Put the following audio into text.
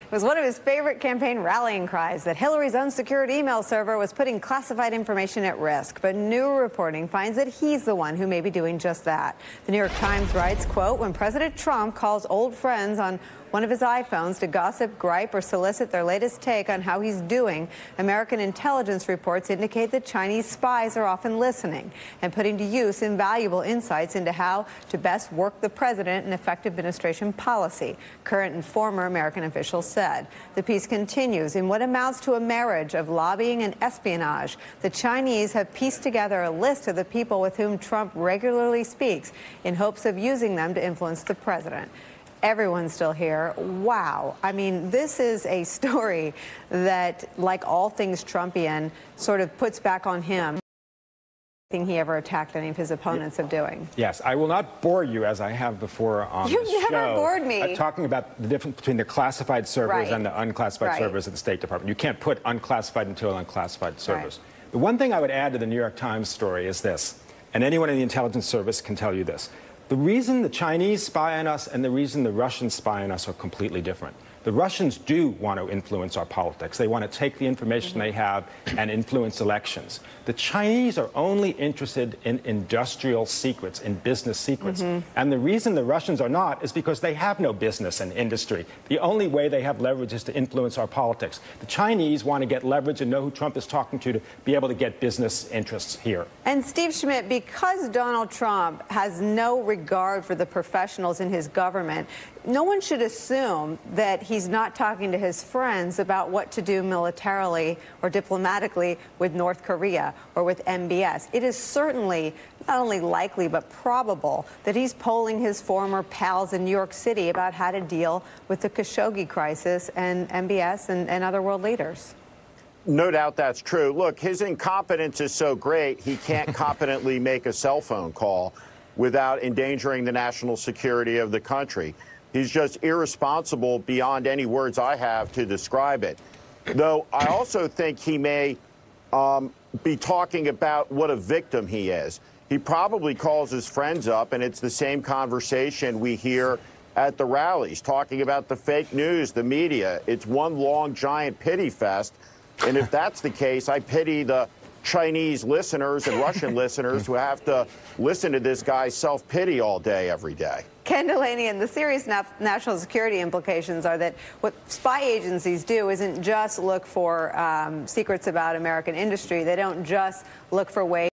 It was one of his favorite campaign rallying cries that Hillary's unsecured email server was putting classified information at risk. But new reporting finds that he's the one who may be doing just that. The New York Times writes, quote, when President Trump calls old friends on one of his iPhones to gossip, gripe, or solicit their latest take on how he's doing, American intelligence reports indicate that Chinese spies are often listening and putting to use invaluable insights into how to best work the president and effective administration policy, current and former American officials said. The piece continues, in what amounts to a marriage of lobbying and espionage, the Chinese have pieced together a list of the people with whom Trump regularly speaks in hopes of using them to influence the president. Everyone's still here. Wow. I mean, this is a story that, like all things Trumpian, sort of puts back on him anything he ever attacked any of his opponents of doing. Yes, I will not bore you as I have before on You've the show. You've never bored me. Talking about the difference between the classified servers and the unclassified servers at the State Department. You can't put unclassified into unclassified servers. The one thing I would add to the New York Times story is this, and anyone in the intelligence service can tell you this. The reason the Chinese spy on us and the reason the Russians spy on us are completely different. The Russians do want to influence our politics. They want to take the information they have and influence elections. The Chinese are only interested in industrial secrets, in business secrets. And the reason the Russians are not is because they have no business and industry. The only way they have leverage is to influence our politics. The Chinese want to get leverage and know who Trump is talking to be able to get business interests here. And Steve Schmidt, because Donald Trump has no regard for the professionals in his government, no one should assume that he's not talking to his friends about what to do militarily or diplomatically with North Korea or with MBS. It is certainly not only likely but probable that he's polling his former pals in New York City about how to deal with the Khashoggi crisis and MBS and other world leaders. No doubt that's true. Look, his incompetence is so great, he can't competently make a cell phone call without endangering the national security of the country. He's just irresponsible beyond any words I have to describe it. Though I also think he may be talking about what a victim he is. He probably calls his friends up, and it's the same conversation we hear at the rallies, talking about the fake news, the media. It's one long, giant pity fest. And if that's the case, I pity the Chinese listeners and Russian listeners who have to listen to this guy's self-pity all day, every day. Ken Delaney, and the serious national security implications are that what spy agencies do isn't just look for secrets about American industry. They don't just look for ways